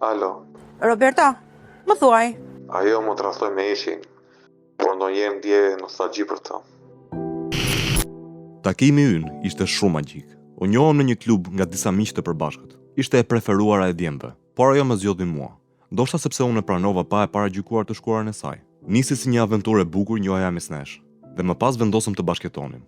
Alo, Roberta, më thuaj. ajo më trastoj me ishin, por ndonjëherë ndje nostalgji për të. Takimi ynë ishte shumë magjik. U njohëm në një klub nga disa miq të përbashkët. Ishte e preferuara e djemve, por ajo më zgjodhi mua. Ndoshta sepse unë e pranova pa e paragjykuar të shkuarën e saj. Nisi si një aventurë e bukur njohja mes nesh, dhe më pas vendosëm të bashkëtonim.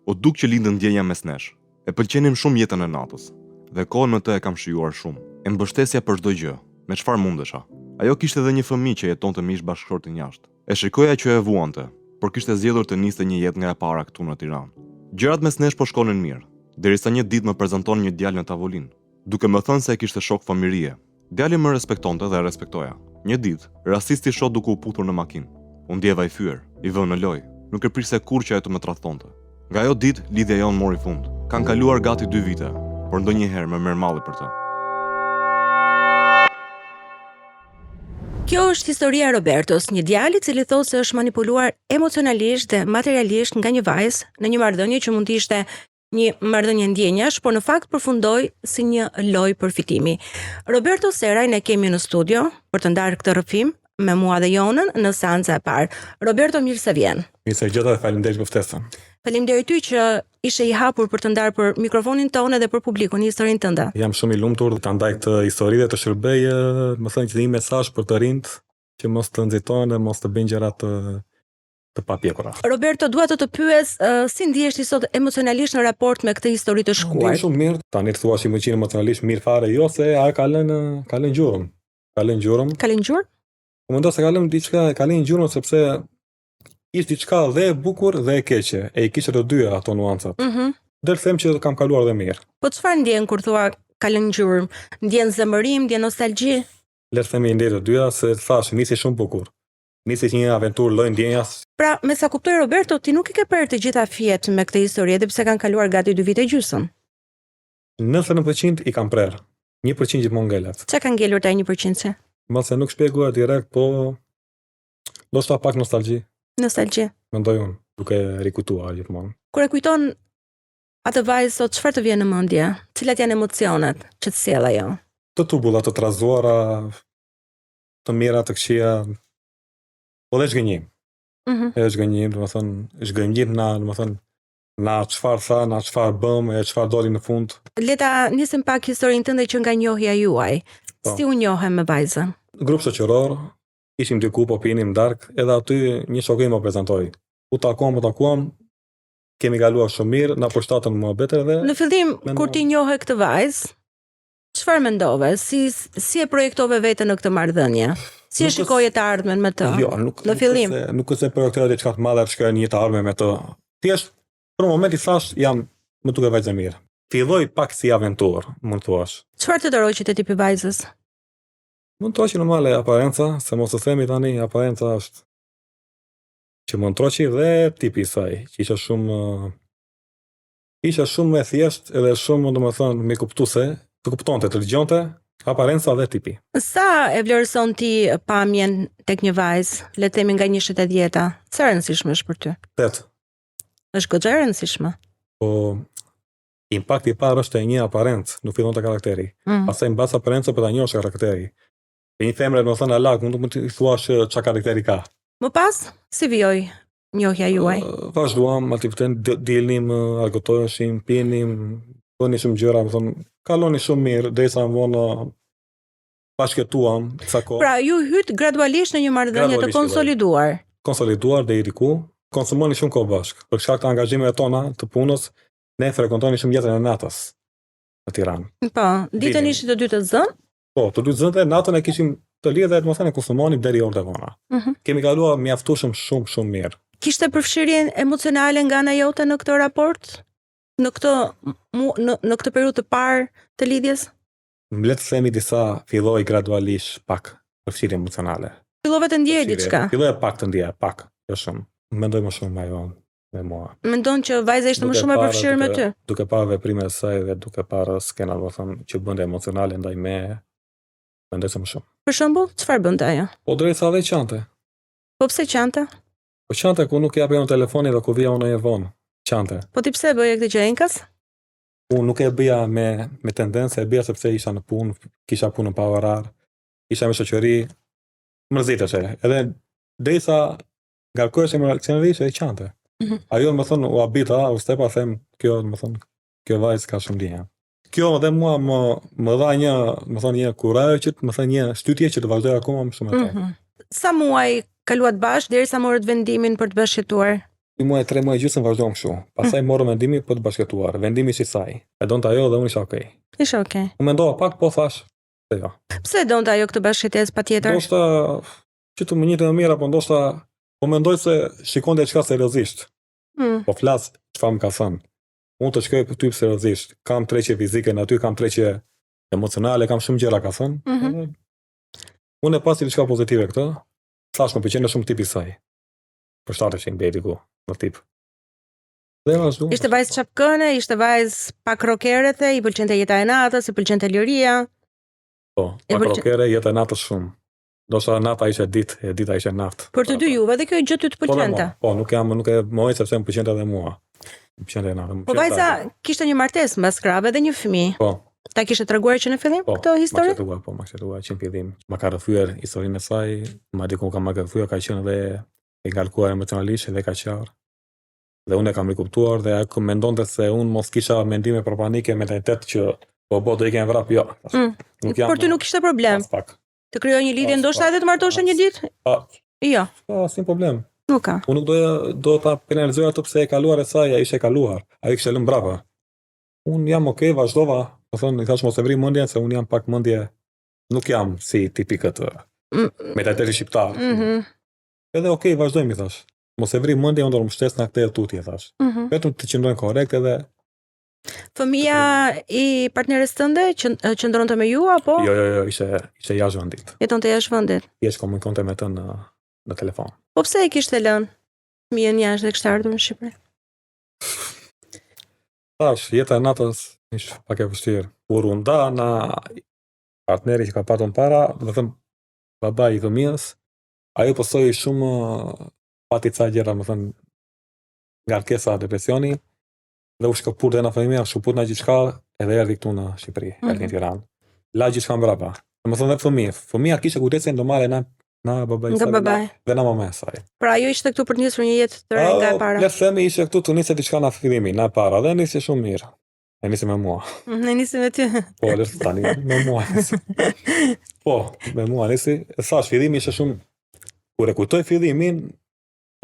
U duk që lindën ndjenja mes nesh. E pëlqenim shumë jetën e natës, dhe kohën me të e kam shijuar shumë. E mbështesja për çdo gjë, me çfarë mundesha. Ajo kishte edhe një fëmijë që jetonte me ish bashkëshortin jashtë. E shikoja që e vuante, por kishte zgjedhur të niste një jetë nga e para këtu në Tiranë. Gjërat mes nesh po shkonin mirë, derisa një ditë më prezanton një djalë në tavolinë, duke më thënë se e kishte shok familje. Djali më respektonte dhe e respektoja. Një ditë, rasisti shoh duke u puthur në makinë. U ndjeva i fyer, i vënë në lojë, nuk e priste kurrë që ajo të më tradhtonte. Nga ajo ditë, lidhja jonë mori fund. Kan kaluar gati 2 vite, por ndonjëherë më merr malli për të. Kjo është historia e Robertos, një djalë i cili thotë se është manipuluar emocionalisht dhe materialisht nga një vajzë në një marrëdhënie që mund të ishte një marrëdhënie ndjenjash, por në fakt përfundoi si një lojë përfitimi. Roberto Seraj ne kemi në studio për të ndarë këtë rrëfim me mua dhe Jonën në seanca e parë. Roberto, mirë se vjen. Mirë se gjeta dhe faleminderit për ftesën. Faleminderit ty që ishe i hapur për të ndarë për mikrofonin tonë dhe për publikun në historinë tënde. Jam shumë i lumtur të ndaj këtë histori dhe të shërbej, më thënë që një mesazh për të rinjt që mos të nxitohen dhe mos të bëjnë gjëra të papjekura. Roberto, dua të pyes si ndihesh ti sot emocionalisht në raport me këtë histori të shkuar. Ndjem shumë mirë. Tani të thuash më qenë emocionalisht mirë fare, jo se ajo ka lënë gjurmë. Ka lënë gjurmë. Ka lënë gjurmë? Po mendoj se ka lënë gjurmë sepse ishte diçka dhe e bukur dhe e keqe. E kishte të dyja ato nuancat. Del them që kam kaluar dhe mirë. Po çfarë ndjen kur thua ka lënë gjurmë? Ndjen zemërim, ndjen nostalgji? Le të themi ndjen të dyja se thash nisi shumë bukur. Nisi një aventurë lloj ndjenjas. Pra, me sa kuptoj Roberto, ti nuk i ke parë të gjitha fjet me këtë histori, edhe pse kanë kaluar gati 2 vite gjysmë. 90% i kam prerë. 1% gjithmonë ngelet. Çka ka ngelur ta 1%? Mos e nuk shpjegoj direkt, po ndoshta pak nostalgji. Nostalgji. Mendoj unë, duke rikujtuar gjithmonë. Kur e kujton atë vajzë sot, çfarë të vjen në mendje? Cilat janë emocionet që të sjell ajo? Të tubulla, të trazuara, të mira, të këqija, po dhe zhgënjim. E zhgënjim, domethënë zhgënjim na çfarë tha, na çfarë bëm, e çfarë doli në fund. Le ta nisim pak historinë tënde që nga njohja juaj. Si u njohem me vajzën? Grup shoqëror, ishim diku po pinim dark, edhe aty një shoku më prezantoi. U takuam, kemi kaluar shumë mirë, na përshtatën muhabetet dhe në fillim kur ti njohe këtë vajzë, çfarë mendove? Si e projektove veten në këtë marrëdhënie? Si e shikoje të ardhmen me të? Jo, në fillim. Nuk është se projektoja diçka të madhe të shkojë një të ardhme me të. Thjesht për moment i thash më duket vajzë mirë. Filloi pak si aventurë, mund të thuash. Çfarë të dëroj te tipi vajzës? Mund të thosh normale aparenca, se mos e themi tani aparenca është që mund të troqi dhe tipi i saj, që isha shumë e thjesht edhe shumë domethënë me kuptuese, të kuptonte, të dëgjonte, aparenca dhe tipi. Sa e vlerëson ti pamjen tek një vajzë, le të themi nga 1.70? Sa e rëndësishme është për ty? 8. Është goxha e rëndësishme. Po impakti i parë është e një aparencë, nuk fillon te karakteri. Pastaj mbas aparencës po ta njohësh karakteri. E një femre domethënë alak, mund të thuash çka karakteri ka. Më pas, si vijoi njohja juaj? Vazhduam aktivitetin, dilnim, argëtoheshim, pinim, bënim shumë gjëra, domethënë kaloni shumë mirë derisa vonë bashkëtuam sa kohë. Pra, ju hyt gradualisht në një marrëdhënie të konsoliduar. Konsoliduar deri diku, konsumoni shumë kohë bashkë. Për shkak të angazhimeve tona të punës, ne frekuntoni shumë jetën e natës në Tiranë. Po, ditën ishit të dy të zënë? Po, të dy të zënë dhe natën e kishim të lirë dhe domethënë konsumonim deri orë të vonë. Kemi kaluar mjaftueshëm shumë mirë. Kishte përfshirjen emocionale nga ana jote në këtë raport? Në këtë periudhë të parë të lidhjes? Le të themi disa filloi gradualisht pak përfshirje emocionale. Fillove të ndjej diçka? Filloi pak të ndjej, pak, jo shumë. Mendoj më shumë ajo me mua. Mendon që vajza ishte më shumë e përfshirë me ty? Duke parë veprimet e saj dhe duke parë skenat, domethënë që bënte emocionale ndaj me, mendoj se më shumë. Për shembull, çfarë bënte ajo? Po drejtsa dhe qante. Po pse qante? Po qante ku nuk japja unë telefonin dhe ku vija unë e vonë. Qante. Po ti pse bëje këtë gjë enkas? Unë nuk e bëja me tendencë, e bëja sepse isha në punë, kisha punën pa orar. isha me shoqëri, mërziteshe. Edhe derisa ngarkohesh emocionalisht e qante. Ajo më thon u habita, u stepa them, kjo më thon, kjo vajzë ka shumë ndjenja. Kjo edhe mua më dha një kurajë që më thënë një shtytje që të vazhdoj akoma më shumë atë. Sa muaj kaluat bashkë derisa morët vendimin për të bashkëtuar? 2 muaj, 3 muaj gjysmë vazhdojmë kështu. Pastaj morëm vendimin për të bashkëtuar. Vendimi ishte i saj. E donte ajo dhe unë isha okay. Isha okay. Unë mendova pak, po thash se jo. Pse donte ajo këtë bashkëtesë patjetër? Ndoshta që të më njëjtë më mirë, apo ndoshta po mendoj se shikonte diçka seriozisht. Po flas çfarë më ka thënë. Unë të shkoj për ty seriozisht. Kam tregje fizike, në aty kam tregje emocionale, kam shumë gjëra ka thënë. Unë e pasi diçka pozitive këtë. Thash më pëlqen shumë tipi i saj. Përshtatesh në diku, në tip. Dhe ashtu. Ishte vajzë çapkëne, ishte vajzë pak rokerete, i pëlqente jeta e natës, i pëlqente liria. Po, pak rokere, jeta e natës shumë. Ndoshta nata ishte ditë, e dita ishte natë. Për të dy juve dhe kjo gjë ty të pëlqente. Po, nuk e mojë sepse më pëlqente edhe mua. Më pëlqente natë. Po vajza kishte një martesë mbas krave dhe një fëmijë. Po. Ta kishe treguar që në fillim këtë histori? Po, ma treguar që në fillim. Ma ka rrëfyer historinë e saj, ma diku ka ma rrëfyer, ka qenë dhe e ngarkuar emocionalisht dhe ka qarë. Dhe unë e kam rikuptuar dhe ajo mendonte se unë mos kisha mendime për panike, mentalitet që po do ikën vrap, jo. Por ty nuk kishte problem. Të krijoj një lidhje ndoshta edhe të martoshe një ditë? Jo. Po, sin problem. Nuk ka. Unë nuk do ta penalizoj ato pse e kaluar e saj, ai ishte kaluar. Ai kishte lënë brapa. Unë jam okay, vazhdova. Do thonë, thash mos e vri mendjen se unë jam pak mendje, nuk jam si tipikët mentaliteti shqiptar. Edhe okay, vazhdojmë, thash. Mos e vri mendjen, unë do të më shtes në këtë tutje, thash. Vetëm të qëndrojnë korrekt edhe. Fëmia i partneres tënde qëndronte me ju apo? Jo, ishte jashtë vendit. Jetonte jashtë vendit. Thjesht komunikonte me të në telefon. Po pse e kishte lënë fëmijën jashtë dhe kishte ardhur në Shqipëri? Tash, jeta e natës ishte pak e vështirë. Kur u nda na partneri që ka patur para, do të them babai i fëmijës, ai postoi shumë pati ca gjëra, do të them ngarkesa, depresioni. Dhe u shkëput dhe në fëmija, shkëput në gjithë shka, edhe erdi këtu në Shqipëri, erdi në Tiranë. La gjithë shka mbrapa. Më thonë dhe fëmija kishte kujdesin do marrë na babaj saj dhe na mame saj. Pra ajo ishte këtu për të nisur një jetë të re nga e para? Le themi ishte këtu të nisë diçka në fillimi, na para, dhe nisi shumë mirë. E nisi me mua. Ne nisi me ty? Po, le tani, me mua nisi. Po, me mua nisi. E thash, fillimi ishte shumë, kur e kujtoj fillimin,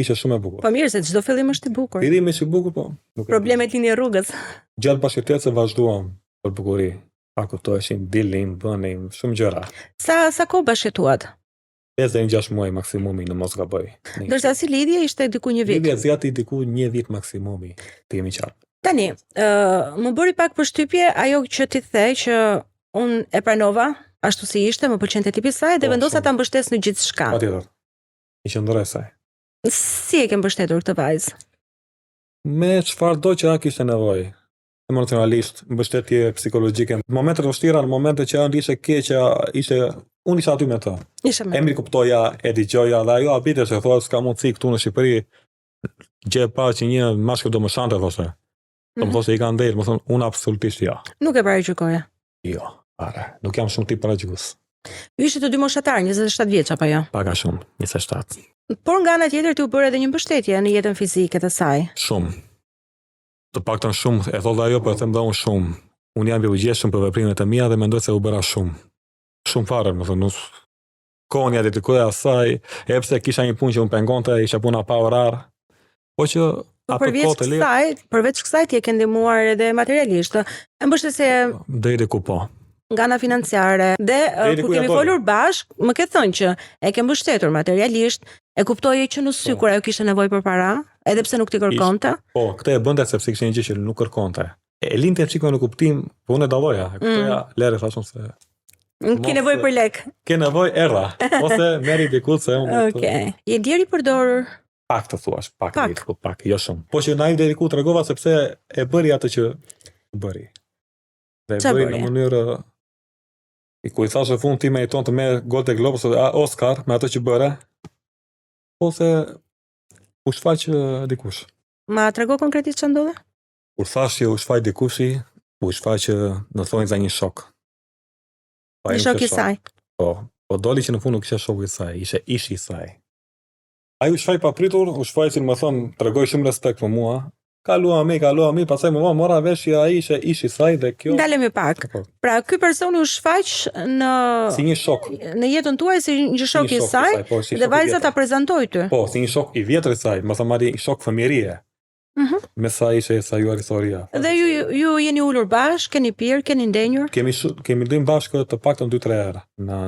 ishte shumë e bukur. Po mirë, se çdo fillim është i bukur. Fillimi ishte i bukur, po. Problemet lini rrugës. Gjatë bashkëtesë vazhduam për bukuri. Pa kuptoheshim, dilim, bënim, shumë gjëra. Sa kohë bashkëtuat? 5-6 muaj maksimumi në mos gaboj. Ndërsa si lidhje ishte diku një vit. Lidhja zgjati diku 1 vit maksimumi, të jemi qartë. Tani, më bëri pak përshtypje ajo që ti the që unë e pranova, ashtu si ishte, më pëlqente tipi i saj dhe vendosa ta mbështes në gjithçka. Patjetër. I qëndroi saj. Si e ke mbështetur këtë vajzë? Me çfarë do që kishte nevojë. Emocionalisht, mbështetje psikologjike. Në momente të vështira, në momente që ëndi ishte keq, unë isha aty me të. Emri kuptoja, e dëgjoja dhe ajo habite se thotë s'ka mundësi këtu në Shqipëri. Gjë e parë që një mashkull do më shante thoshte. Do më thoshte i kanë ndër, më thonë unë absolutisht jo. Nuk e paragjykoja. Jo, para. Nuk jam shumë tip paragjykës. Ju ishte të dy moshatar, 27 vjeç apo jo? Pak a shumë, 27. Por nga ana tjetër ti u bëre edhe një mbështetje në jetën fizike të saj. Shumë. Të paktën shumë, e thotë ajo, po e them dhe unë shumë. Unë jam i ugjeshëm për veprimet e mia dhe mendoj se u bëra shumë. Shumë fare, më thonë, kohën ja dedikoja asaj, e pse kisha një punë që unë pengonte, isha puna pa orar. Po që atë kohë të lirë. Përveç kësaj ti e ke ndihmuar edhe materialisht. E mbështesje deri ku po. Nga ana financiare dhe kur kemi folur bashk, më ke thënë që e ke mbështetur materialisht, e kuptoje që në sy kur ajo kishte nevojë për para, edhe pse nuk ti kërkonte. Po, këtë e bënte sepse kishte një gjë që nuk kërkonte. E linte çikën në kuptim, po unë e dalloja. Kuptoja, lere thashun se ke nevojë për lek. Ke nevojë erra, ose merri diku se unë. Okej. Je deri përdorur pak të thuash, pak, jo shumë. Po që na i deri ku tregova sepse e bëri atë që bëri. Dhe bëri në mënyrë ku i thashë fund ti me jeton të me Golden Globes Oscar me ato që bëre, ose u shfaq dikush. Ma trego konkretisht që ndodhe? Kur thash që u shfaq dikushi, u shfaq në thonjë za një shok. Një shok i saj? Po, Po doli që në fund nuk ishe shoku i saj, ishe ishi i saj. Ai u shfaq pa pritur, u shfaq që më thon, tregoi shumë respekt për mua. Kalua mi, pastaj më mora vesh që ai ishte ishi i saj dhe kjo. Ndalemi pak. Pra ky personi u shfaq në si një shok. Në jetën tuaj si një shok i saj, dhe vajza ta prezantoi ty. Po, si një shok i vjetër i saj, më thon marri një shok fëmijërie. Me sa ishe sa ju historia. Dhe ju jeni ulur bashkë, keni pirë, keni ndenjur? Kemi ndym bashkë të paktën 2-3 herë në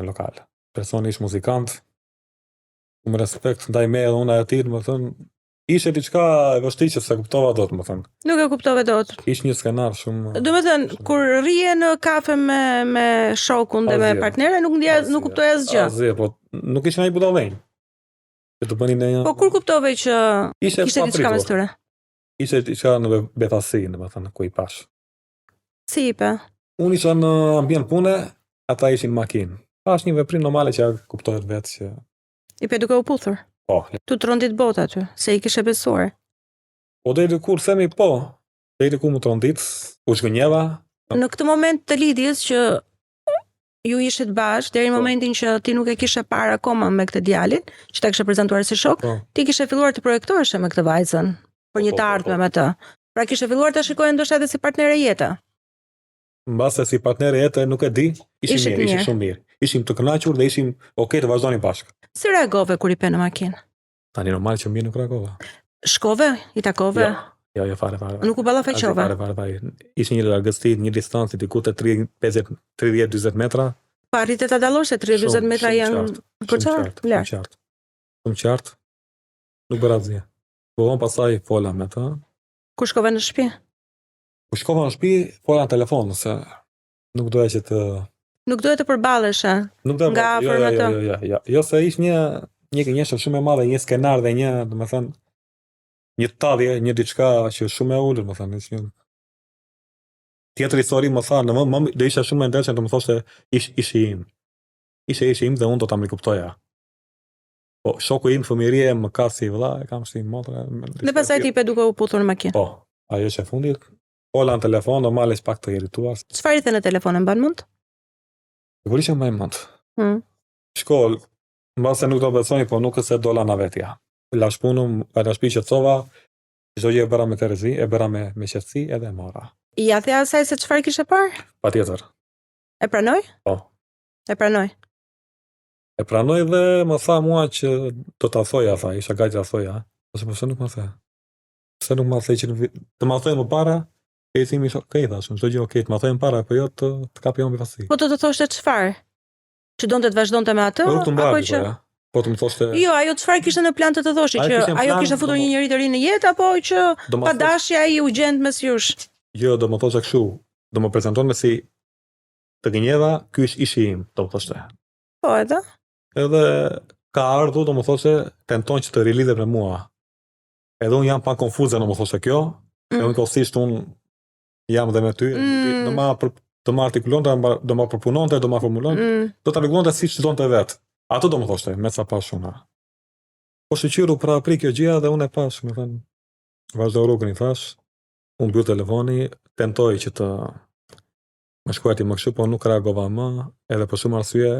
lokal. Personi ishte muzikant. Me respekt ndaj me edhe unë atij, më thon, ishte diçka e vështirë që s'e kuptova dot, më thon. Nuk e kuptove dot. Ishte një skenar shumë. Do të thënë, kur rrije në kafe me shokun dhe me partnere, nuk kuptoj asgjë. Asgjë, po nuk ishin ai budallënj. Të bënin një. Po kur kuptove që ishte diçka mes tyre? Ishte diçka në befasi, domethënë ku i pash. Si ipe? Unë isha në ambient pune, ata ishin në makinë. Pash një veprim normale që kuptohet vetë që ipe duke u puthur. Po. Tu trondit bota aty, se i kishe besuar. Po deri kur themi po, deri ku më trondit, u zgënjeva. Në këtë moment të lidhjes që ju ishit bashkë deri në momentin që ti nuk e kishe parë akoma me këtë djalin, që ta kishe prezantuar si shok, ti kishe filluar të projektoheshe me këtë vajzën për një të ardhme me të. Pra kishe filluar të shikoje ndoshta edhe si partnere jete. Mbase si partnere jete nuk e di, ishim shumë mirë. Ishim të kënaqur dhe ishim okay të vazhdonim bashkë. Si reagove kur i pe në makinë? Tani normal që mirë nuk reagova. Shkove, i takove? Jo, fare. Nuk u ballafaqove. Fare. Ishte një largësi, një distancë diku te 30-40 metra. Pa arritë ta dallosh se 30-40 metra janë qartë. Shumë qartë. Nuk bëra asgjë. Po von pasaj fola me të. Kur shkove në shtëpi? Kur shkova në shtëpi, fola në telefon, se nuk doja që të Nuk doja të përballesha. Nga afër me të. Jo, se ishte një kënaqësi shumë e madhe, një skenar dhe një, domethënë, një tallje, një diçka që shumë e ulur, domethënë, ishte një tjetër histori, më tha, do isha shumë e ndershëm të më thoshte ishi im. Ishi im dhe unë do ta kuptoja. Po, shoku im fëmijërie më ka si vëlla, e kam si motra. Dhe pastaj ti pe duke u puthur në makinë. Po, ajo që e fundit, fola në telefon, normale është pak të irrituar. Çfarë i the në telefon, e mban mend? Sigurisht më mend. Shkollë, mbase nuk do besoni, po nuk se dola na vetja. Lash punën, ata shtëpi që thova, çdo gjë e bëra me Terezi, e bëra me qetësi edhe e mora. I ja the asaj se çfarë kishe parë? Patjetër. E pranoj? Po. E pranoj. E pranoj dhe më tha mua që do ta thoja, tha, isha gati ta thoja, ose pse nuk më the. Pse nuk më the që të më thojë më para? E thimi okay, thashun, çdo gjë okay, të më thojën para, po jo të kapi on befasi. Po do të thoshte çfarë? Që donte të vazhdonte me atë apo që po të më thoshte. Jo, ajo çfarë kishte në plan të thoshte, që ajo kishte futur një njerëz të ri në jetë apo që pa dashje ai u gjend mes jush. Jo, do më thoshte kështu, do më prezanton me si të gënjeva, ky është ishi im, do më thoshte. Po edhe? Edhe ka ardhur, do më thoshte, tenton që të rilidhet me mua. Edhe unë jam pa konfuze, do më thoshte kjo, e unë kohësisht unë jam dhe me ty, do më artikulon, do më përpunon, do më formulon, do të artikulon të si që zonë të vetë. Ato do më thoshte, me sa pas shuna. Po shqyru pra pri kjo gjia dhe unë e pas, me thënë, vazhdo rrugën i thash, unë bjur telefoni, tentoj që të më shkuarti më kështu, po nuk reagova më, edhe për shumë arsye,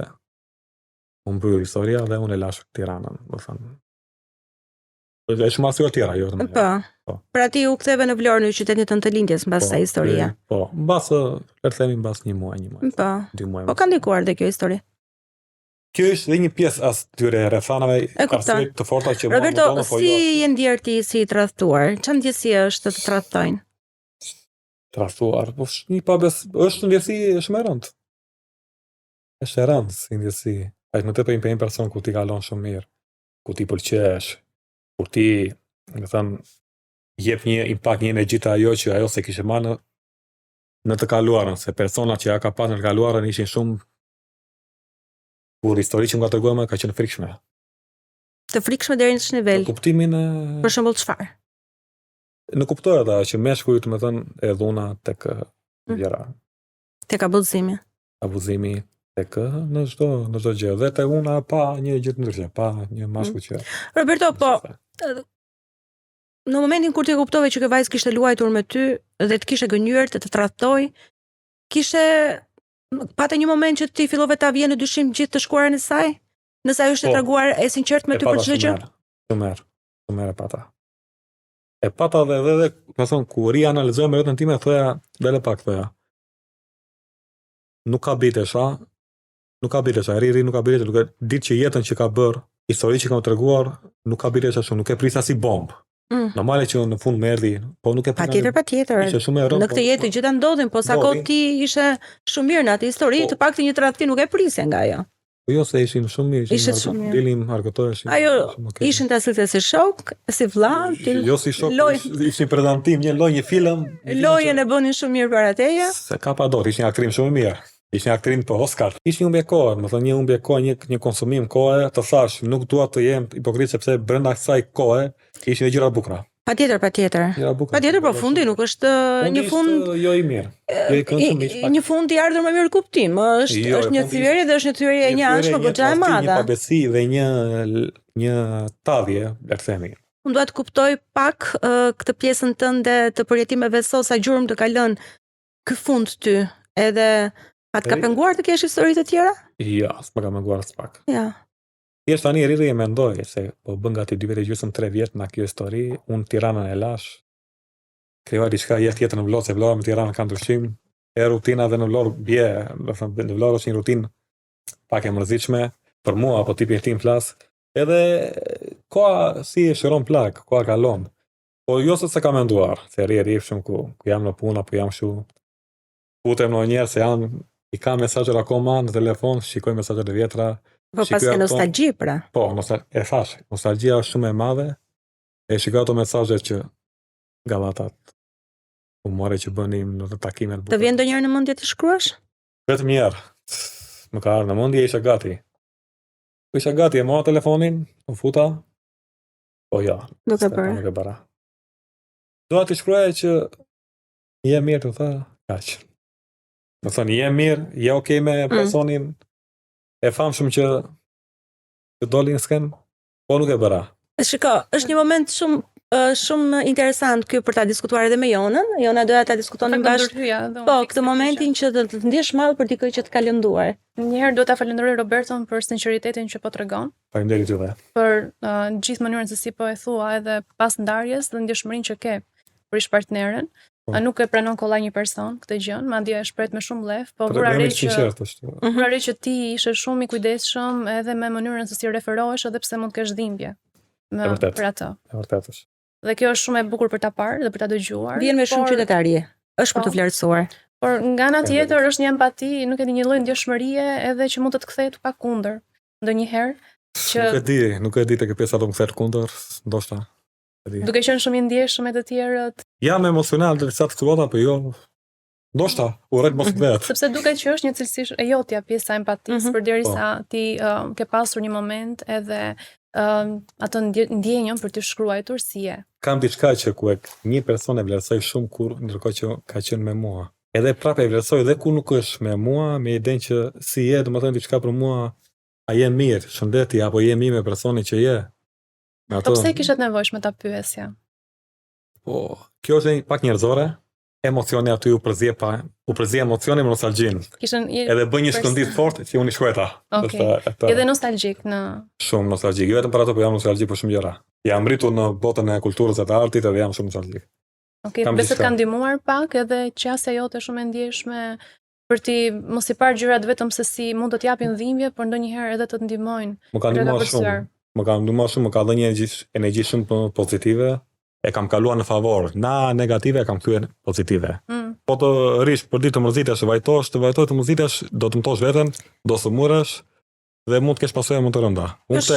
unë bjur historia dhe unë e lash Tiranën, më thënë. E shumë arsye tjera, jo. Po. Pra ti u ktheve në Vlorë në qytetin tënd të lindjes mbas kësaj historie. Po, mbas le të themi mbas një muaj. Po. 2 muaj. Po ka ndikuar dhe kjo histori. Kjo është dhe një pjesë as tyre rrethanave të forta që Roberto, si je ndier ti si i tradhtuar? Çfarë ndjesi është të tradhtojnë? Tradhtuar, po është ndjesi shumë e rëndë. Është e rëndë si ndjesi. Ai më tepër një person ku ti kalon shumë mirë, ku ti pëlqesh, kur ti, më thënë, jep një impakt, një energji të ajo që ajo se kishe marrë në të kaluarën, se personat që ja ka pas në të kaluarën ishin shumë, kur histori që nga të gojme ka qenë frikshme. Të frikshme deri në ç'nivel? Në kuptimin e... Për shembull çfarë? Në kuptoj ata që meshkujt, më thënë, e dhuna tek vjera. Tek abuzimi. Abuzimi tek në çdo gjë. Dhe te una pa një gjë të ndryshme, pa një mashkull që. Roberto, po në momentin kur ti kuptove që kjo vajzë kishte luajtur me ty dhe të kishe gënjur, të tradhtoi, kishe Pate një moment që ti fillove ta vjen në dyshim gjithë të shkuarën e saj? Nëse ajo është e treguar e sinqert me ty për çdo gjë? Shumë e pata. E pata dhe më thon kur i analizoj me vetën time thoya, dele pak thoya. Nuk ka bitesha, ri nuk ka bitesha, duke ditë që jetën që ka bërë, histori që ka më treguar, nuk ka bitesha shumë, nuk e prisa si bombë. Normale që në fund më erdhi, po nuk e Patjetër. Ishte shumë e rëndë. Në këtë jetë të gjitha ndodhin, po sa kohë ti ishe shumë mirë në atë histori, të paktën një tradhti nuk e prisje nga ajo. Po jo se ishin shumë mirë, dilim argëtoheshin. Ajo ishin të asilë si shok, si vlla, jo si shok, ishin prezantim, një lojë, një film. Lojën e bënin shumë mirë para teje. Se ka pa dot, ishin aktrim shumë mirë. Ishin aktrim për Oscar. Ishin humbje kohë, më thënë një humbje kohë, një konsumim kohë, të thash, nuk dua të jem hipokrit sepse brenda kësaj kohe ishin dhe gjëra bukura. Patjetër. Po fundi nuk është një fund jo i mirë. Një fund i ardhur me mirë kuptim, është një thyrje dhe është një thyrje e njanshme goxha e madhe. Një pabesi dhe një tadhje, le të themi. Unë dua të kuptoj pak këtë pjesën tënde të përjetimeve sot, sa gjurmë të ka lënë ky fund ty, edhe a të ka penguar të kesh histori të tjera? Ja, s'ma ka penguar s'pak. Ja. Thjesht tani rri e mendoj se po bën gati 2 vjet e gjysmë 3 vjet nga kjo histori, unë Tiranën e lash. Krijoj diçka tjetër në Vlorë, se Vlora me Tiranën kanë ndryshim. E rutina dhe në Vlorë bie, do të thënë në Vlorë është një rutinë pak e mërzitshme për mua, apo tipin tim flas. Edhe koha si e shëron plak, koha kalon. Po jo se s'e kam menduar, se rri shumë ku jam në punë apo jam kështu. Futem ndonjëherë se i kam mesazhet akoma në telefon, shikoj mesazhet e vjetra. Po pas ke nostalgji pra. Po, e thash, nostalgjia është shumë e madhe. E shikoj ato mesazhe që gallatat humore që bënim në takimet. Të vjen ndonjëherë në mendje të shkruash? Vetëm një herë. Më ka ardhur në mendje, isha gati. Isha gati, e mora telefonin, u futa. Po ja. Nuk e bëra. Doa të shkruaja që je mirë, të tha, kaq. Më thonë, je mirë, je okay me personin, e famshëm që doli në sken, po nuk e bëra. Shiko, është një moment shumë interesant ky për ta diskutuar edhe me Jonën. Jona doja ta diskutonin bashkë. Po, këtë momentin që të ndjesh mall për dikë që të ka lënduar. Njëherë do ta falenderoj Roberton për sinqeritetin që po tregon. Faleminderit juve. Për gjithë mënyrën se si po e thua, edhe pas ndarjes dhe ndjeshmërinë që ke për ish partneren. Nuk e pranon kollaj një person këtë gjë, madje e shpreh me shumë lef, po vura re që ti ishe shumë i kujdesshëm edhe me mënyrën se si referohesh, edhe pse mund të kesh dhimbje për atë. E vërtetë është. Dhe kjo është shumë e bukur për ta parë dhe për ta dëgjuar. Vjen me shumë qytetari. Është për të vlerësuar. Por nga ana tjetër është një empati, nuk e di, një lloj ndjeshmërie edhe që mund të kthehet pa kundër. Ndonjëherë që nuk e di tek pjesa do të kthehet kundër, ndoshta. Duke qenë shumë i ndjeshëm me të tjerët. Jam emocional të disa situata, po jo. Ndoshta, urrej mos vet. Sepse duket që është një cilësi e jotja, pjesa e empatisë, përderisa ti ke pasur një moment edhe atë ndjenjën për të shkruar si je. Kam diçka që ku një person e vlerësoj shumë kur ndërkohë që ka qenë me mua. Edhe prapë e vlerësoj edhe kur nuk është me mua, me idenë që si je, domethënë diçka për mua, a je mirë, shëndeti apo je mirë me personin që je. Po pse kishat nevojshme ta pyesja? Po, kjo është pak njerëzore. Emocioni aty u përzje emocioni me nostalgjin. Edhe bën një shkëndit fort që unë i shkruajta. Edhe nostalgjik në... Shumë nostalgjik. Jo vetëm për ato, po jam nostalgjik për shumë gjëra. Jam rritur në botën e kulturës dhe të artit edhe jam shumë nostalgjik. Besë të kanë ndihmuar pak edhe qasja jote shumë e ndjeshme për ti mos i parë gjërat vetëm se si mund të t'japin dhimbje, por ndonjëherë edhe të ndihmojnë. Më ka ndihmuar shumë, më ka dhënë një energji shumë pozitive. E kam kaluar në favor, na negative e kam kthyer pozitive. Po të rish për ditë të mërzitesh, të mërzitesh, do të mëtosh veten, do të murresh dhe mund të kesh pasojë më të rënda.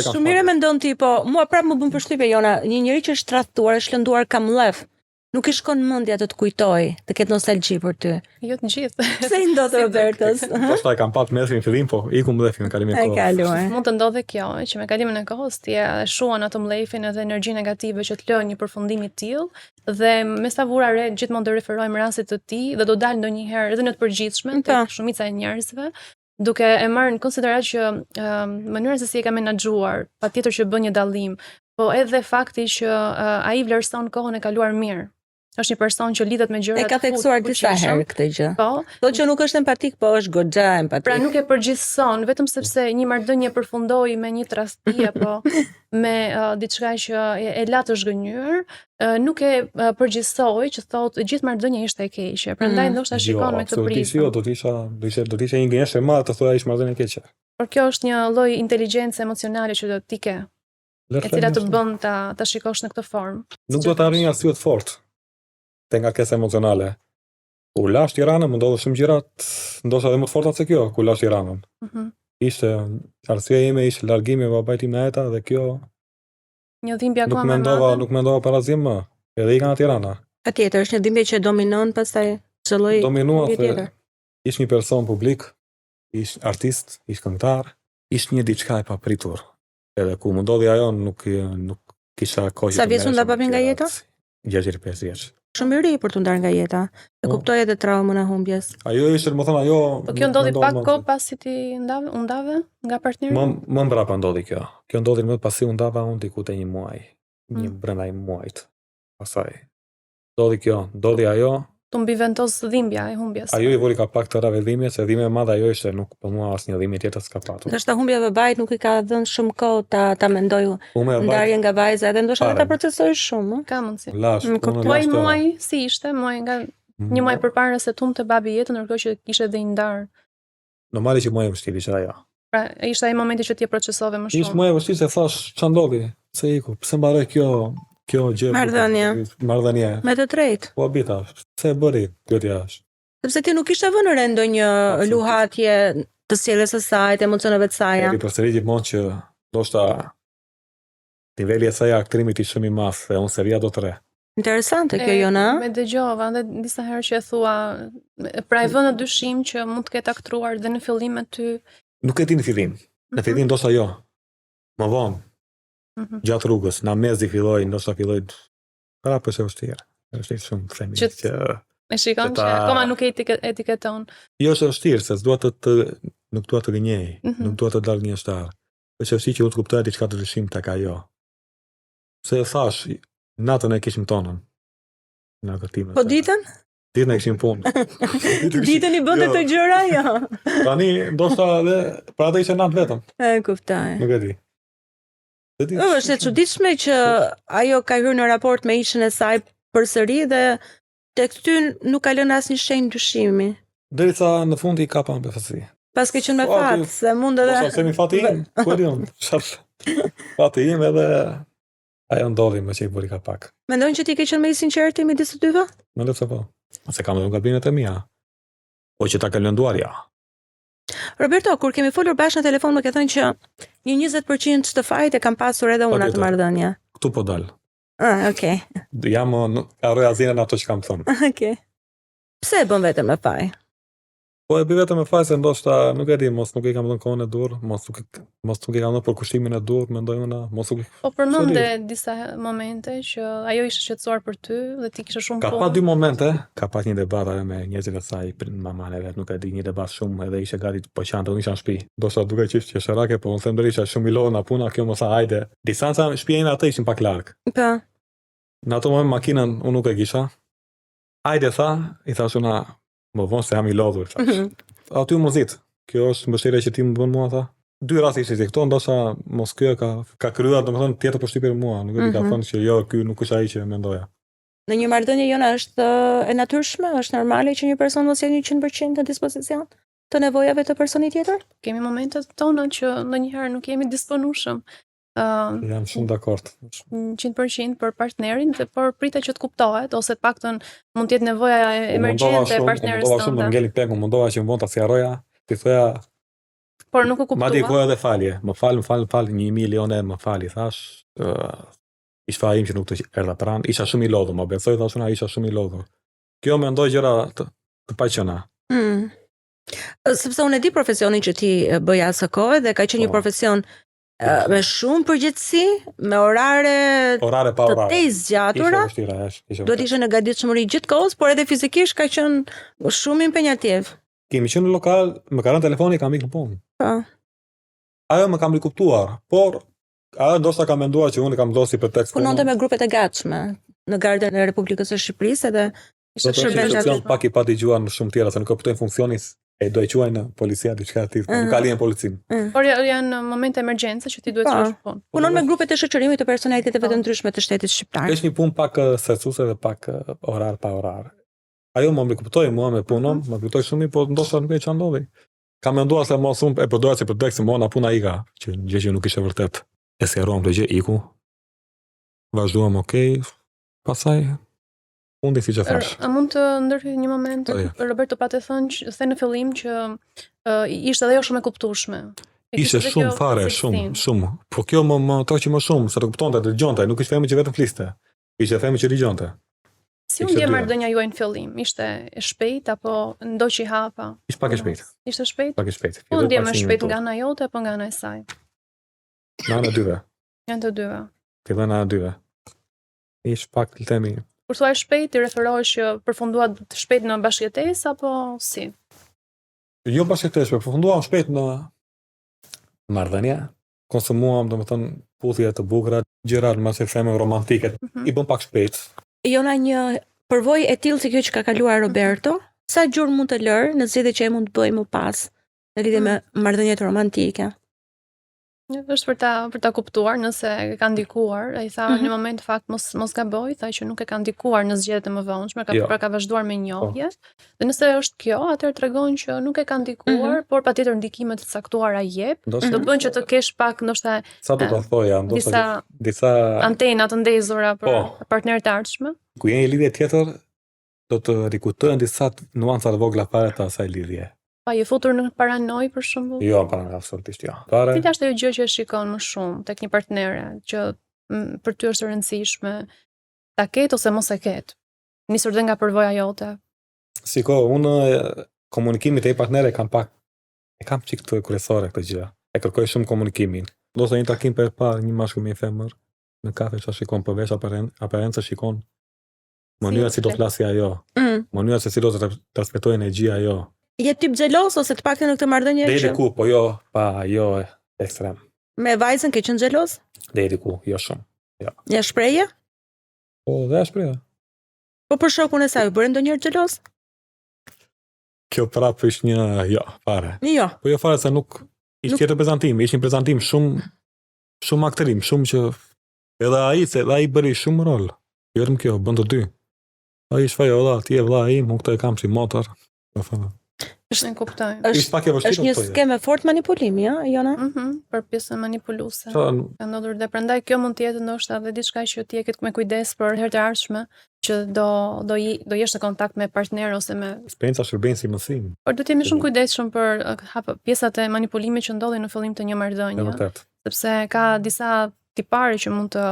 Shumë mirë mendon ti, po mua prapë më bën përshtypje Jona, një njerëz që është tradhtuar, është lënduar kamllëf. Nuk i shkon mendja të kujtoj, të ketë nostalgji për ty. Jo të gjithë. Pse i ndodh Robertos? Pastaj kam pasur mesrin në fillim, po iku mlefin në kalimin e kohës. Mund të ndodhe kjo, që me kalimin e kohës ti e shuan atë mlefin edhe energji negative që të lënë një përfundim i tillë dhe me sa vura re gjithmonë do referojmë rastet të tij dhe do dalë ndonjëherë edhe në të përgjithshme tek shumica e njerëzve, duke e marrë në konsiderat që mënyra se si e ka menaxhuar, patjetër që bën një dallim, po edhe fakti që ai vlerëson kohën e kaluar mirë. është një person që lidhet me gjëra e ka theksuar disa herë këtë gjë. Po. Thotë që nuk është empatik, po është goxha empatik. Pra nuk e përgjithson, vetëm sepse një marrëdhënie përfundoi me një tradhti apo me diçka që e la të zhgënjur, nuk e përgjithsoi që thotë gjithë marrëdhënia ishte e keqe. Prandaj ndoshta shikon me këtë prizmë. Jo, do të isha një gënjeshtër e madhe të thoya ishte marrëdhënie e keqe. Por kjo është një lloj inteligjencë emocionale që do ti ke, e cila të bën ta shikosh në këtë formë. Nuk do të arrinj arsye të fortë te ngarkesa emocionale. Kur lash Tiranën, më ndodhën shumë gjërat, ndoshta edhe më të forta se kjo, kur lash Tiranën. Ishte arsyeja ime ishte largimi me babait tim nga jeta dhe kjo një dhimbje akoma më e madhe. Nuk mendova para asgjë më. Edhe ika nga Tirana. Patjetër, është një dhimbje që dominon pastaj çdo lloj. Dominua se ishte një person publik, ishte artist, ishte këngëtar, ishte një diçka e papritur. Edhe ku më ndodhi ajo nuk kisha kohë. Sa vjeç u nda papi nga jeta? 65 vjeç. Shumë i ri për të ndarë nga jeta. E kuptoj edhe traumën e humbjes. Ajo ishte, më thënë, ajo... Po kjo ndodhi pak kohë pasi ti undave nga partneri? Më mbrapa ndodhi kjo. Kjo ndodhi më pasi undava unë diku te një muaj. Një brenda një muajt. Pastaj ndodhi kjo, ndodhi ajo. Tu mbi ventos dhimbja e humbjes. Ajo i voli ka pak të rave dhimbje, se dhimbja e madhe ajo ishte, nuk për mua asnjë dhimbje tjetër s'ka patur. Ndoshta humbja e babait nuk i ka dhënë shumë kohë ta mendoj ndarjen nga vajza, edhe ndoshta ta procesoj shumë. Ka mundsi. Muaj si ishte, muaj nga një muaj përpara se të humbte babi jetën, ndërkohë që kishte dhe një ndar. Normali që muaj e vështirë ishte ajo. Pra, ishte ai momenti që ti e procesove më shumë. Ishte muaj e vështirë se thash, ç'a ndodhi? Pse iku? Pse mbaroi kjo gjë? Marrëdhënie. Me të drejtë. Po bita, pse e bëri pyetja është? Sepse ti nuk ishte vënë re ndonjë luhatje të sjelljes së saj, të emocioneve të saj. Ai përsëri gjithmonë që ndoshta niveli i saj aktrimit ishte shumë i madh, dhe unë seria do të re. Interesante kjo Jona. Me dëgjova edhe disa herë që e thua, pra e vën në dyshim që mund të ketë aktruar dhe në fillim me ty. Nuk e di në fillim. Në fillim ndoshta jo. Më vonë. Gjatë rrugës, na mezi ndoshta filloi para për se vështirë. Është shumë themi që e shikon që akoma nuk e etiketon. Jo, është vështirë, se nuk dua të gënjej, nuk dua të dal gënjeshtar. Është vështirë që unë të kuptoj diçka të dyshim tek ajo. Se thash, natën e kishim tonën. Në aktimin. Po ditën? Ditën e kishim punë. Ditën i bënte të gjëra jo. Tani ndoshta edhe për atë ishte natë vetëm. E kuptoj. Nuk e di. Është e çuditshme që ajo ka hyrë në raport me ishën e saj përsëri dhe tek ty nuk ka lënë asnjë shenjë dyshimi. Derisa në fund i kapa me befasi. Pas ke qenë me fat, se mund edhe. Po sa themi fati im, ku e di unë? Fati im edhe ajo ndodhi më që i bëri ka pak. Mendon që ti ke qenë më i sinqertë midis të dyve? Mendoj se po. Se kam edhe gabimet e mia. Po që ta ka lënduar ja. Roberto, kur kemi folur bashkë në telefon më ke thënë që një 20% të fajit e kam pasur edhe unë atë marrëdhënie. Ktu po dal. Okay. Jam arroja zinën ato që kam thënë. Okay. Pse e bën vetëm me faj? Po e bëj vetëm me faj se ndoshta nuk e di, mos nuk i kam dhënë kohën e dur, mos nuk i kam dhënë për kushtimin e dur, mendoj unë, mos nuk. Po përmendë disa momente që ajo ishte shqetësuar për ty dhe ti kishe shumë punë. Ka pa dy momente, ka pas një debat ajo me njerëzit e saj, mamane vet, nuk e di, një debat shumë edhe ishte gati po qante, unë isha në shtëpi. Ndoshta duke qenë që sharake, po unë them drejt isha shumë i lodhur na puna, kjo mos sa hajde. Distanca shtëpia ime atë ishin pak larg. Po. Në ato moment makinën unë nuk e kisha. Hajde tha, i thash unë më vonë se jam i lodhur. Aty më mërzit. Kjo është mbështetja që ti më bën mua tha. Dy raste ishte këto, ndoshta mos kjo ka kryer, domethënë tjetër përshtypje për mua, nuk e di ka thënë që jo, ky nuk është ai që mendoja. Në një marrëdhënie Jona është e natyrshme, është normale që një person mos jetë 100% në dispozicion të nevojave të personit tjetër? Kemi momentet tona që ndonjëherë nuk jemi disponueshëm. Jam shumë dakord. 100% për partnerin, por pritet që të kuptohet ose të paktën mund të jetë nevoja emergjente e partnerit tënd. Shumë ngeli pekun, mundova që mund ta sqaroja, ti thoja. Por nuk e kuptova. Madje koja edhe falje. Më fal, 1 milion më fali, thash. Ishte im që nuk të erdha pranë, isha shumë i lodhur, më besoj thash unë, isha shumë i lodhur. Kjo mendoj gjëra të paqëna. Sepse unë e di profesionin që ti bëj asë kohë dhe ka qenë një profesion me shumë përgjithësi, me orare pa orare. Të tezgjatura. Do të ishte në gatishmëri gjithkohës, por edhe fizikisht ka qenë shumë impenjativ. Kemi qenë në lokal, me kanë telefoni kam ikë në punë. Po. Ajo më kam rikuptuar, por ajo ndoshta ka menduar që unë kam dhosi pretekst. Punonte me grupet e gatshme. në Gardën e Republikës së Shqipërisë edhe funksion pak I pa dëgjuar në shumë tjera, se nuk kuptojnë funksionin e do e quajnë policia diçka tjetër, nuk ka lidhje me policinë. Por janë momente emergjencë që ti duhet të shkosh punë. Punon me grupet e shoqërimit të personaliteteve të ndryshme të shtetit shqiptar. Është një punë pak stresuese dhe pak orar pa orar. Ajo më kuptoi mua me punën, më kuptoi shumë, po ndoshta nuk e çandolli. Kam menduar se mos unë e përdora si pretekst se mua puna ika, që gjë që nuk ishte vërtet. E sqaruam këtë gjë iku. Vazhduam okay. Pastaj fundi siç e thash. A mund të ndërhyj një moment? Roberto patë thënë që the në fillim që ishte edhe jo shumë e kuptueshme. Ishte shumë fare, shumë. Po kjo më toqi më shumë, se të kuptonte, të dëgjonte, nuk ishte femër që vetëm fliste. Ishte femër që dëgjonte. Si u ndje marrëdhënia juaj në fillim? Ishte e shpejt apo ndoqi hapa? Ishte pak e shpejt. Ishte shpejt? Pak e shpejt. Po ndje më shpejt nga ana jote apo nga ana e saj? Nga ana e dyve. Janë të dyve. Nga ana e dyve. Ishte pak të themi. Kur thua shpejt, ti referohesh që përfunduat shpejt në bashkëjetesë apo si? Jo bashkëjetesë, përfunduam shpejt në marrëdhënie. Konsumuam, domethënë, puthje të bukura, gjëra më së themi romantike. I bën pak shpejt. Jona një përvojë e tillë si kjo që ka kaluar Roberto, sa gjurmë mund të lërë në zgjedhje që e mund të bëj më pas në lidhje me marrëdhëniet romantike? Është për ta kuptuar nëse ka ndikuar, ai tha në moment fakt mos gaboj, tha që nuk e ka ndikuar në zgjedhjet e mëvonshme, ka vazhduar me njohje. Dhe nëse është kjo, atëherë tregon që nuk e ka ndikuar, por patjetër ndikimet të caktuara jep, do bën që të kesh pak ndoshta sa do ta thoja, ndoshta disa antena të ndezura për partnerët e ardhshëm. Ku jeni lidhje tjetër, do të rikujtohen disa nuanca të vogla fare të asaj lidhje. Pa je futur në paranoj për shembull? Jo, paranoj absolutisht jo. Cila është ajo gjë që e shikon më shumë tek një partnere që për ty është e rëndësishme ta ketë ose mos e ketë? Nisur dhe nga përvoja jote. Shiko, unë komunikimit e partnere kam çik të kryesore këtë gjë. E kërkoj shumë komunikimin. Ndoshta një takim për parë një mashkull me një femër në kafe çfarë shikon përveç aparencës shikon mënyra si do flasë ajo. Mënyra se si do të transmetojë energjia ajo. Je tip xhelos ose të paktën në këtë marrëdhënie? Deri ku, po jo ekstrem. Me vajzën ke qenë xhelos? Deri ku, jo shumë. Jo. Ja shprehje? Po, dhe shprehje. Po për shokun e saj, bëre ndonjëherë xhelos? Kjo prapë është një fare. Jo. Po jo fare se nuk ishte tjetër prezantim, ishte një prezantim shumë aktrim, shumë që edhe ai bëri shumë rol. Vetëm kjo bën të dy. Ai është fajo valla, ti e vlla im, unë këtë e kam si motor. Është në kuptoj. Është një skemë fort manipulimi, Jona? Për pjesën manipuluese. Ka ndodhur dhe prandaj kjo mund të jetë ndoshta edhe diçka që ti e ke me kujdes për herët e ardhshme që do jesh në kontakt me partner ose me eksperjenca shërben si mësim. Por do të jemi shumë kujdesshëm për pjesat e manipulimit që ndodhin në fillim të një marrëdhënie. Sepse ka disa tipare që mund të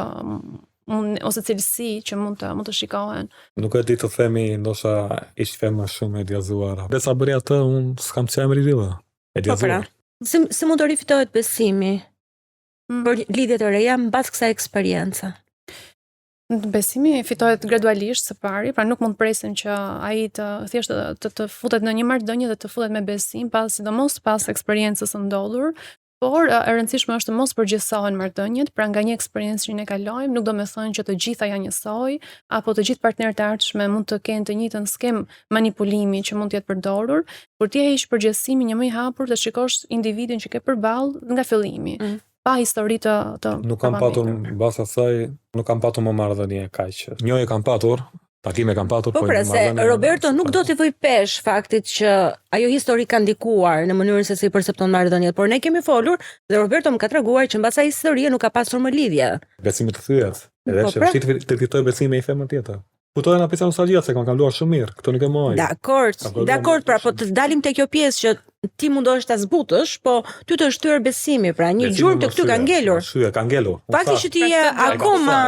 ose cilësi që mund të shikohen. Nuk e di të themi ndoshta ishte femër shumë e djazuar. Desa bëri atë, unë s'kam çfarë më rridhë. E djazuar. Si mund të rifitohet besimi për lidhje të reja mbas kësaj eksperience? Besimi fitohet gradualisht së pari, pra nuk mund të presim që ai të futet në një marrëdhënie dhe të futet me besim, sidomos pas eksperiencës së ndodhur. Por e rëndësishme është të mos përgjithësohen marrëdhëniet, pra nga një eksperiencë që ne kalojmë, nuk do të thonë që të gjitha janë njësoj, apo të gjithë partnerët e ardhshëm mund të kenë të njëjtën skem manipulimi që mund të jetë përdorur, por ti heq përgjithësimin një më i hapur të shikosh individin që ke përballë nga fillimi, pa histori të nuk kam patur mbas asaj, nuk kam patur më marrëdhënie kaq. Njëjë kam patur, takime kam patur, po pra se Roberto nuk do t'i vëj pesh faktit që ajo histori ka ndikuar në mënyrën se si percepton marrëdhëniet, por ne kemi folur dhe Roberto më ka treguar që mbas asaj historie nuk ka pasur më lidhje. Besimi të thyet. Edhe është vështirë të fitoj besime i femër tjetër. Futohen në pjesën nostalgjia se kam kaluar shumë mirë, këto nuk e mohoj. Dakord, pra po të dalim te kjo pjesë që ti mundohesh ta zbutësh, po ty të shtyer besimi, pra një gjurmë të këtu ka ngelur. Ka ngelur. Fakti që ti je akoma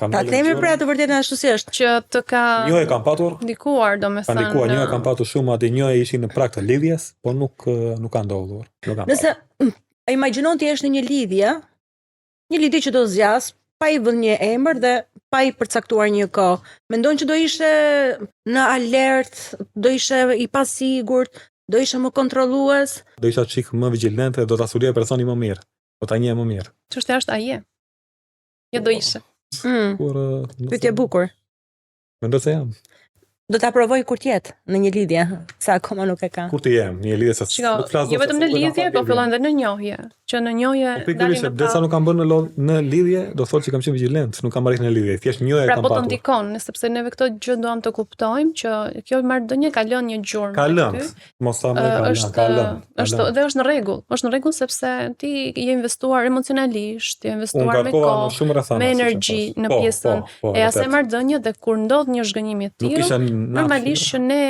ta themi pra të vërtetën ashtu si është. Që të ka një e kam patur ndikuar, domethënë. Ka ndikuar, një e kam patur shumë, atë një ishin në prag të lidhjes, po nuk ka ndodhur. Nëse imagjinon ti je në një lidhje që do zgjas pa i vënë një emër dhe pa i përcaktuar një kohë. Mendon që do ishte në alert, do ishte i pasigurt, do ishte më kontrollues? Do isha çik më vigjilente, do ta studioja personin më mirë. Do ta njeh më mirë. Çështja është a je? Jo do ishe. Pyetje bukur. Mendoj se jam. Do ta provoj kur të jetë në një lidhje, sa akoma nuk e ka. Kur të jem, një lidhje se nuk flas jo vetëm në lidhje, po fillon edhe në njohje. Që në njohje dalim me desa nuk kam bërë në lidhje, do thotë që kam qenë vigjilent, nuk kam arritur në lidhje. Thjesht njohje kam patur. Pra po të ndikon, sepse neve këtë gjë duam të kuptojmë që kjo marrëdhënie ka lënë një gjurmë. Ka lënë. Mos ta më ka lënë. Është në rregull. Është në rregull sepse ti je investuar emocionalisht, je investuar me kohë, me energji në pjesën e asaj marrëdhënie dhe kur ndodh një zhgënjim i tillë, normalisht që ne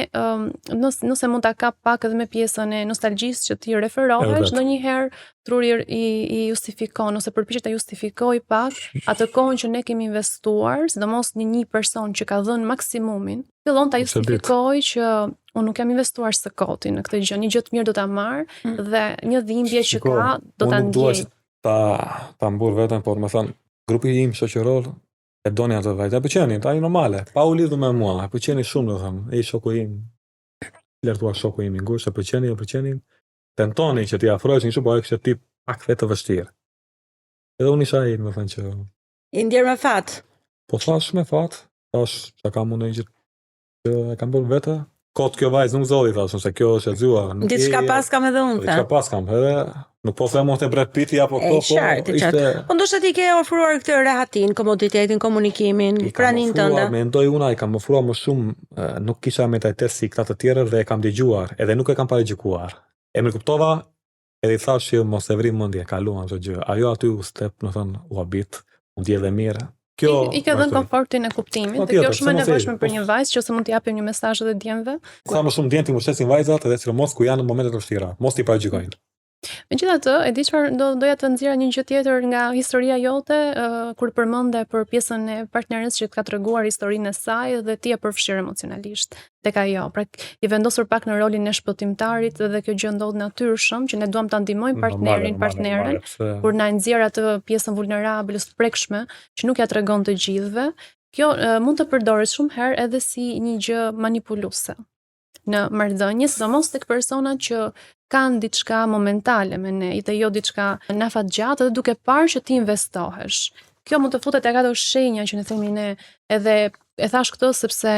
nëse mund ta kap pak edhe me pjesën e nostalgjisë që ti referohesh, ndonjëherë truri i justifikon ose përpiqet ta justifikoj pak atë kohën që ne kemi investuar, sidomos në një person që ka dhënë maksimumin, fillon ta justifikoj që unë nuk jam investuar së koti në këtë gjë, një gjë të mirë do ta marr dhe një dhimbje që ka do ta ndjej. Ta mbull veten, por më thon, grupi im shoqëror e doni ato vajtë, apo qenin, ai normale, pa u lidhur me mua, apo qenin shumë do them, ai shoku im, lartuar shoku im i ngushtë, apo qenin, tentoni që t'i afrohesh një shumë, po ai kishte tip pak vetë vështirë. Edhe unë isha ai, më thënë që i ndjer me fat. Po thash me fat, thash sa kam unë gjë që e kam bërë vetë. Kot kjo vajzë nuk zolli, thash, se kjo është e zgjuar. Diçka pas kam edhe unë. Diçka pas kam, edhe nuk po them te Brad Pitt apo këto, po ishte. Po ndoshta ti ke ofruar këtë rehatin, komoditetin, komunikimin, praninë tënde. Mendoj unë ai kam ofruar më shumë, nuk kisha mentalitet si këta të tjerë dhe e kam dëgjuar, edhe nuk e kam paraqykuar. E më kuptova, edhe i thash që mos e vri mendje, kaluan çdo gjë. Ajo aty u step, do thon, u habit, u ndje dhe mirë. Kjo i ka dhënë komfortin e kuptimit, dhe kjo është shumë e nevojshme për një vajzë që ose mund t'i japim një mesazh edhe djemve. Sa më shumë djemtë mbështesin vajzat edhe sidomos ku janë në momentet e vështira, mos t'i paraqykojnë. Megjithatë, e di çfarë doja të nxjerra një gjë tjetër nga historia jote, kur përmende për pjesën e partneres që ka treguar historinë e saj dhe ti e përfshir emocionalisht tek ajo. Pra, i vendosur pak në rolin e shpëtimtarit dhe kjo gjë ndodh natyrshëm që ne duam ta ndihmojmë partneren kur na nxjerr atë pjesën vulnerabël ose prekshme që nuk ja tregon të gjithëve. Kjo mund të përdoret shumë herë edhe si një gjë manipuluese në marrëdhënie, sidomos tek persona që kanë diçka momentale me ne, dhe jo diçka në afatgjatë, dhe duke parë që ti investohesh. Kjo mund të futet tek ato shenja që ne themi ne, edhe e thash këtë sepse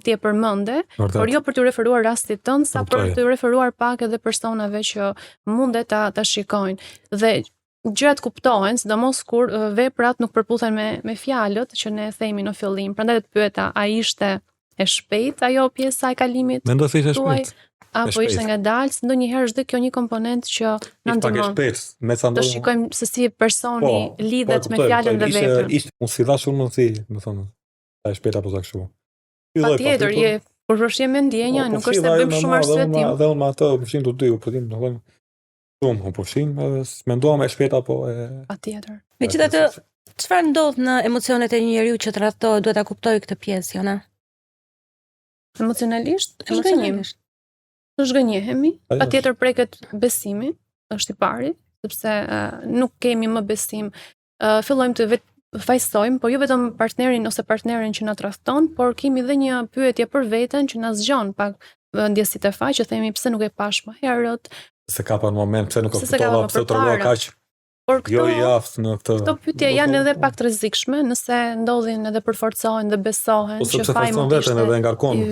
ti e përmende, por jo për të referuar rastit tënd, sa për të referuar pak edhe personave që mundet ta shikojnë. Dhe gjërat kuptohen, sidomos kur veprat nuk përputhen me fjalët që ne themi në fillim. Prandaj të pyeta, a ishte e shpejt ajo pjesa e kalimit? Mendoj se ishte e shpejt. Apo ishte ngadalë, ndonjëherë është dhe kjo një komponent që na ndihmon të shikojmë se si personi lidhet me fjalën dhe veprën. Unë si dhash unë si, më thonë, ta e shpejt apo sa kështu. Patjetër, kur përfshin me ndjenja, nuk është se bëjmë shumë arsyetim. Dhe unë me atë përfshin të dy, po tim, domethënë, shumë përfshin, edhe menduam e shpejt apo e. Patjetër. Megjithatë, çfarë ndodh në emocionet e një njeriu që tradhtohet, duhet ta kuptoj këtë pjesë, Jona? Emocionalisht, zhgënjehemi, patjetër preket besimi, është i pari, sepse nuk kemi më besim. Fillojmë të fajsojmë, po jo vetëm partnerin ose partneren që na tradhton, por kemi edhe një pyetje për veten që na zgjon pak ndjesitë e faj, që themi pse nuk e pash më herët. Se ka pa në moment, pse nuk e kuptova, pse u trova kaq. Por këto, jo i aftë në këtë. Këto pyetje janë edhe pak të rrezikshme, nëse ndodhin edhe përforcohen dhe besohen që faji mund të ishte edhe ngarkon.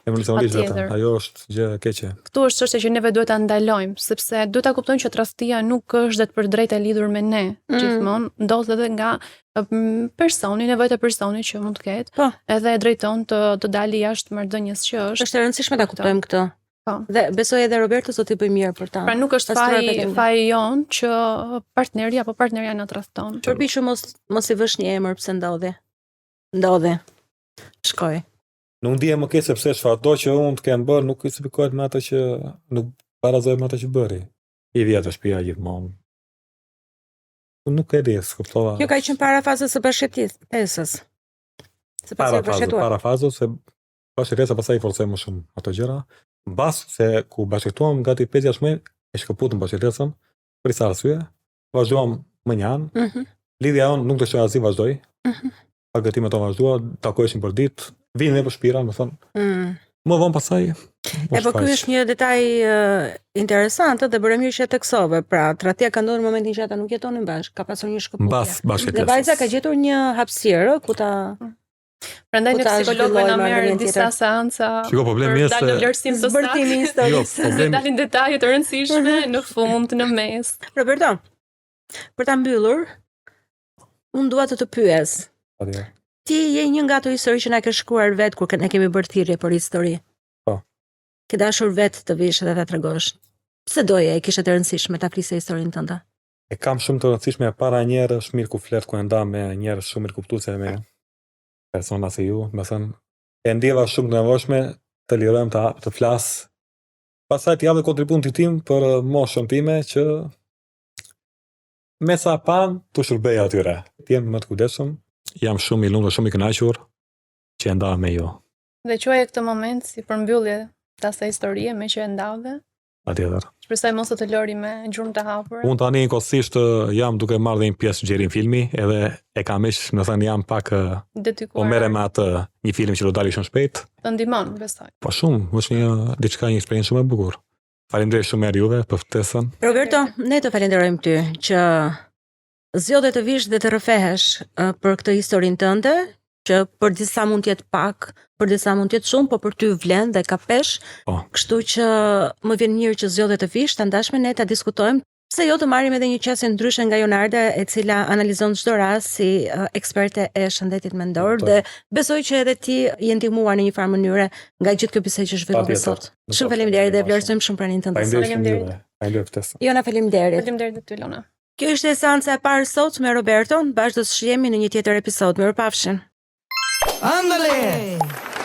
Emocionalisht vetëm. Ajo është gjë e keqe. Këtu është çështja që neve duhet ta ndalojmë, sepse duhet ta kuptojmë që tradhtia nuk është dhe të përdrejtë e lidhur me ne. Gjithmonë ndodh edhe nga personi, nevojat e personit që mund të ketë, edhe e drejton të dalë jashtë marrëdhënies që është. Është e rëndësishme ta kuptojmë këtë. Dhe besoj edhe Roberto do t'i bëj mirë për ta. Pra nuk është faji jon që partneri apo partnerja na tradhton. Përpiqu mos i vësh një emër pse ndodhi. Shkoj. Nuk ndihem më keq sepse çfarëdo që unë të kem bërë nuk justifikohet me atë që nuk barazoj me atë që bëri. I vjetë shtëpia gjithmonë. Unë nuk e di, kuptova. Kjo ka qenë para fazës së bashkëtesës. Para fazës se bashkëtesa pastaj forcoi më shumë ato gjëra. Mbas se ku bashkëtuam gati 5-6 muaj, e shkëputëm bashkëtesën, për disa arsye, vazhduam më një anë. Lidhja jonë nuk dëshoj asnjë vazhdoi. Përgatimet tonë vazhdua, takoheshim për ditë, vinë për shtëpira, më thon. Më vonë pasaj. Po ky është një detaj interesant dhe bëre mirë që e theksove. Pra, tradhtia ka ndodhur në momentin që ata nuk jetonin bashkë, ka pasur një shkëputje. Dhe vajza ka gjetur një hapësirë ku ta Prandaj ne psikologëve na merr disa seanca. Shiko, problemi është dalë vlerësim të zbërtimi i historisë. Dalin detaje të rëndësishme në fund, në mes. Roberto, për ta mbyllur, unë dua të pyes. Ti je një nga ato histori që na ke shkruar vet kur ne kemi bërë thirrje për histori. Po. Ke dashur vet të vish dhe ta tregosh. Pse doje e kishe të rëndësishme ta flisë historinë tënde? E kam shumë të rëndësishme para njerëz mirë ku flet ku e nda me njerëz shumë mirë kuptuese me persona si ju, më thënë, e ndjeva shumë të nevojshme të lirojmë të flas. Pastaj të jap kontributin tim për moshën time që me sa pan të shërbej atyre. Të jem më të kujdesshëm. Jam shumë i lumtur, shumë i kënaqur që e ndava me ju. Dhe quaje këtë moment si përmbyllje të asaj historie me që e ndave? Patjetër. Shpresoj mos të lëri me gjurmë të hapura. Unë tani kohësisht jam duke marrë dhe një pjesë gjerin filmi, edhe e kam ish, më thënë jam pak po merrem me atë një film që do dalë shumë shpejt. Të ndihmon, besoj. Po shumë, është një eksperiencë shumë e bukur. Faleminderit shumë juve për ftesën. Roberto, ne të falenderojmë ty që zgjodhe të vish dhe të rrëfehesh për këtë historinë tënde, që për disa mund të jetë pak, për disa mund të jetë shumë, po për ty vlen dhe ka pesh. Kështu që më vjen mirë që zgjodhe të vish, ta ndash me ne ta diskutojmë, pse jo të marrim edhe një qasje ndryshe nga Jonarda, e cila analizon çdo rast si eksperte e shëndetit mendor dhe besoj që edhe ti je ndihmuar në një farë mënyre nga gjithë kjo bisedë që zhvillova sot. Shumë faleminderit dhe vlerësojmë shumë praninë tënde. Faleminderit. Jona, faleminderit. Faleminderit ty, Lona. Kjo ishte seanca e parë sot me Roberton, bashkë do të shihemi në një tjetër episod. Mirupafshim. Ándale!